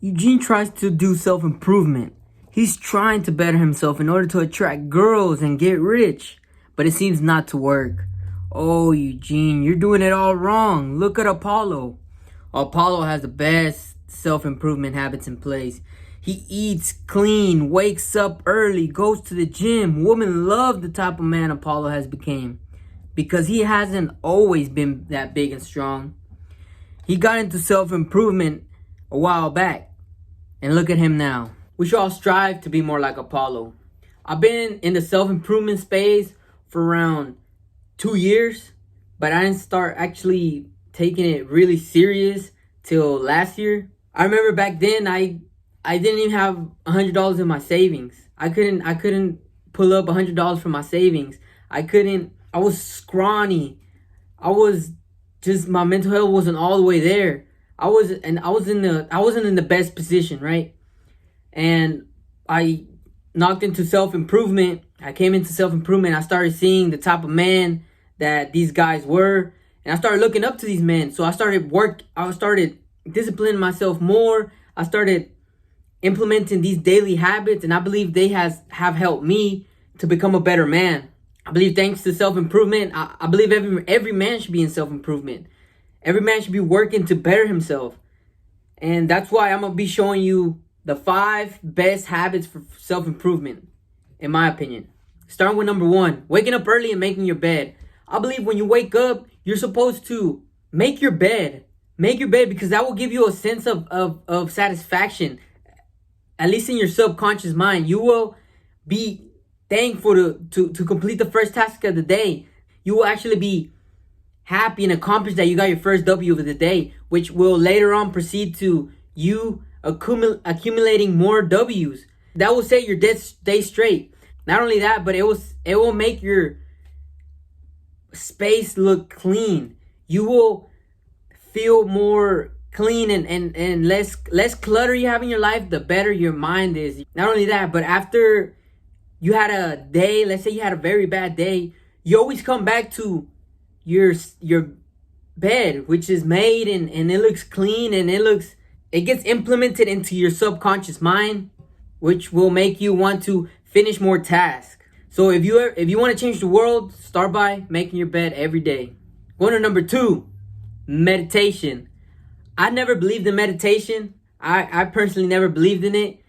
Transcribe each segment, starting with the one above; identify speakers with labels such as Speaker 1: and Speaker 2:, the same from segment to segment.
Speaker 1: Eugene tries to do self-improvement. He's trying to better himself in order to attract girls and get rich, but it seems not to work. Oh, Eugene, you're doing it all wrong. Look at Apollo. Apollo has the best self-improvement habits in place. He eats clean, wakes up early, goes to the gym. Women love the type of man Apollo has become because he hasn't always been that big and strong. He got into self-improvement a while back, and look at him now. We should all strive to be more like Apollo. I've been in the self-improvement space for around 2 years, but I didn't start actually taking it really serious till last year. I remember back then I didn't even have $100 in my savings. I couldn't pull up $100 from my savings. I was scrawny. My mental health wasn't all the way there. I wasn't in the best position, right? And I knocked into self-improvement. I came into self-improvement. I started seeing the type of man that these guys were, and I started looking up to these men. So I started disciplining myself more. I started implementing these daily habits, and I believe they have helped me to become a better man. I believe thanks to self-improvement, I believe every man should be in self-improvement. Every man should be working to better himself. And that's why I'm going to be showing you the 5 best habits for self-improvement, in my opinion. Starting with number 1, waking up early and making your bed. I believe when you wake up, you're supposed to make your bed. Make your bed because that will give you a sense of satisfaction. At least in your subconscious mind, you will be thankful to complete the first task of the day. You will actually be happy and accomplished that you got your first W of the day, which will later on proceed to you accumulating more W's. That will set your day straight. Not only that, but it will make your space look clean. You will feel more clean and less clutter you have in your life, the better your mind is. Not only that, but after you had a day, let's say you had a very bad day, you always come back to your bed, which is made and it looks clean, and it gets implemented into your subconscious mind, which will make you want to finish more tasks. So if you want to change the world, start by making your bed every day. Going to number 2, meditation. I never believed in meditation. I personally never believed in it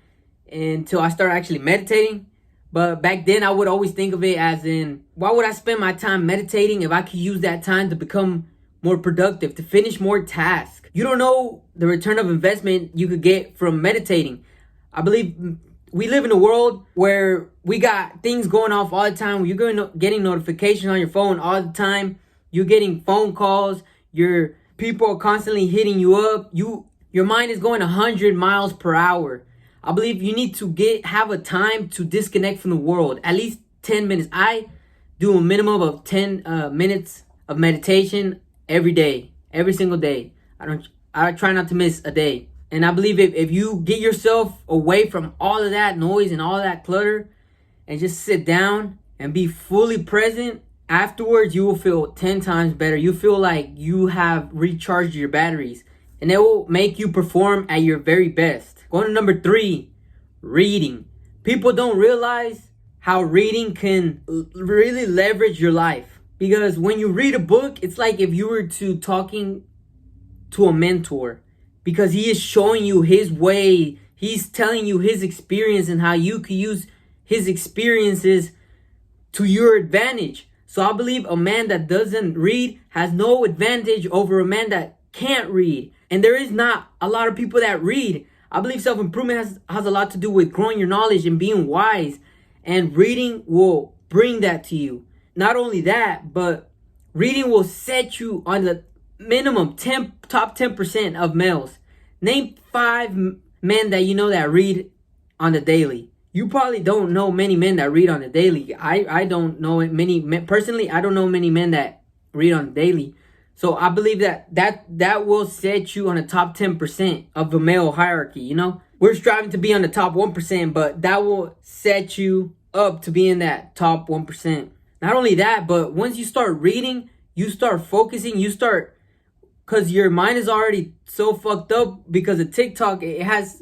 Speaker 1: until I started actually meditating. But back then I would always think of it as in, why would I spend my time meditating if I could use that time to become more productive, to finish more tasks? You don't know the return of investment you could get from meditating. I believe we live in a world where we got things going off all the time. You're getting notifications on your phone all the time. You're getting phone calls. Your people are constantly hitting you up. Your mind is going 100 miles per hour. I believe you need to have a time to disconnect from the world. At least 10 minutes. I do a minimum of 10 minutes of meditation every day, every single day. I try not to miss a day. And I believe if you get yourself away from all of that noise and all of that clutter and just sit down and be fully present, afterwards you will feel 10 times better. You feel like you have recharged your batteries, and it will make you perform at your very best. Going to number 3, reading. People don't realize how reading can really leverage your life. Because when you read a book, it's like if you were talking to a mentor. Because he is showing you his way. He's telling you his experience and how you can use his experiences to your advantage. So I believe a man that doesn't read has no advantage over a man that can't read. And there is not a lot of people that read. I believe self-improvement has a lot to do with growing your knowledge and being wise. And reading will bring that to you. Not only that, but reading will set you on the minimum top 10% of males. Name 5 men that you know that read on the daily. You probably don't know many men that read on the daily. I don't know many men. Personally, I don't know many men that read on the daily. So I believe that will set you on the top 10% of the male hierarchy, you know? We're striving to be on the top 1%, but that will set you up to be in that top 1%. Not only that, but once you start reading, you start focusing, you start because your mind is already so fucked up because of TikTok. It has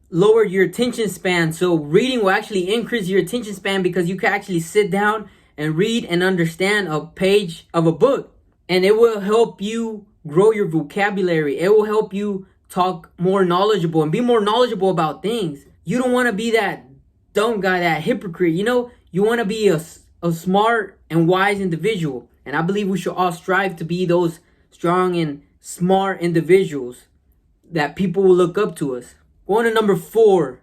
Speaker 1: lowered your attention span. So reading will actually increase your attention span because you can actually sit down and read and understand a page of a book. And it will help you grow your vocabulary. It will help you talk more knowledgeable and be more knowledgeable about things. You don't want to be that dumb guy, that hypocrite. You want to be a smart and wise individual. And I believe we should all strive to be those strong and smart individuals that people will look up to us. Going to number 4,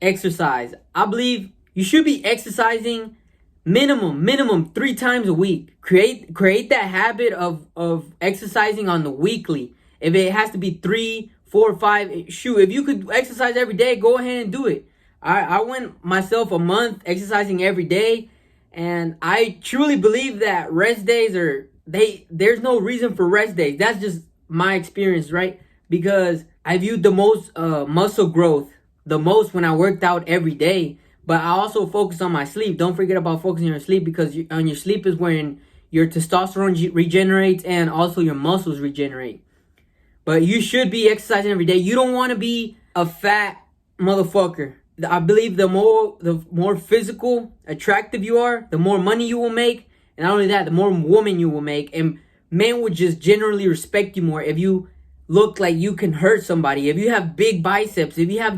Speaker 1: exercise. I believe you should be exercising minimum 3 times a week. Create that habit of exercising on the weekly. If it has to be 3, 4, 5, shoot, if you could exercise every day, go ahead and do it. I went myself a month exercising every day, and I truly believe that rest days there's no reason for rest days. That's just my experience, right? Because I viewed the most muscle growth the most when I worked out every day. But I also focus on my sleep. Don't forget about focusing on your sleep, because on your sleep is when your testosterone regenerates and also your muscles regenerate. But you should be exercising every day. You don't want to be a fat motherfucker. I believe the more physical, attractive you are, the more money you will make. And not only that, the more woman you will make. And men would just generally respect you more if you look like you can hurt somebody. If you have big biceps, if you have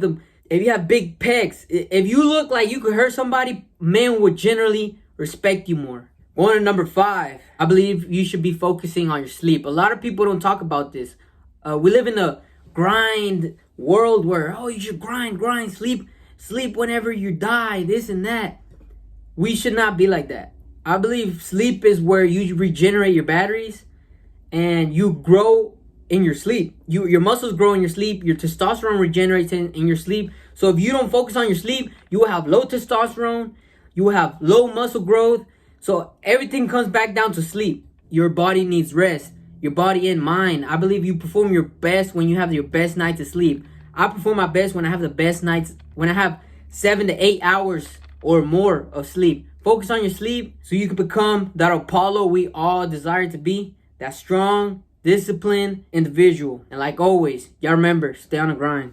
Speaker 1: big pecs, if you look like you could hurt somebody, men would generally respect you more. Going to number 5, I believe you should be focusing on your sleep. A lot of people don't talk about this. We live in a grind world where, you should grind, sleep whenever you die, this and that. We should not be like that. I believe sleep is where you regenerate your batteries and you grow in your sleep. Your muscles grow in your sleep. Your testosterone regenerates in your sleep. So if you don't focus on your sleep, you will have low testosterone. You will have low muscle growth. So everything comes back down to sleep. Your body needs rest. Your body and mind. I believe you perform your best when you have your best nights of sleep. I perform my best when I have the best nights, when I have 7 to 8 hours or more of sleep. Focus on your sleep so you can become that Apollo we all desire to be. That strong, disciplined individual. And like always, y'all remember, stay on the grind.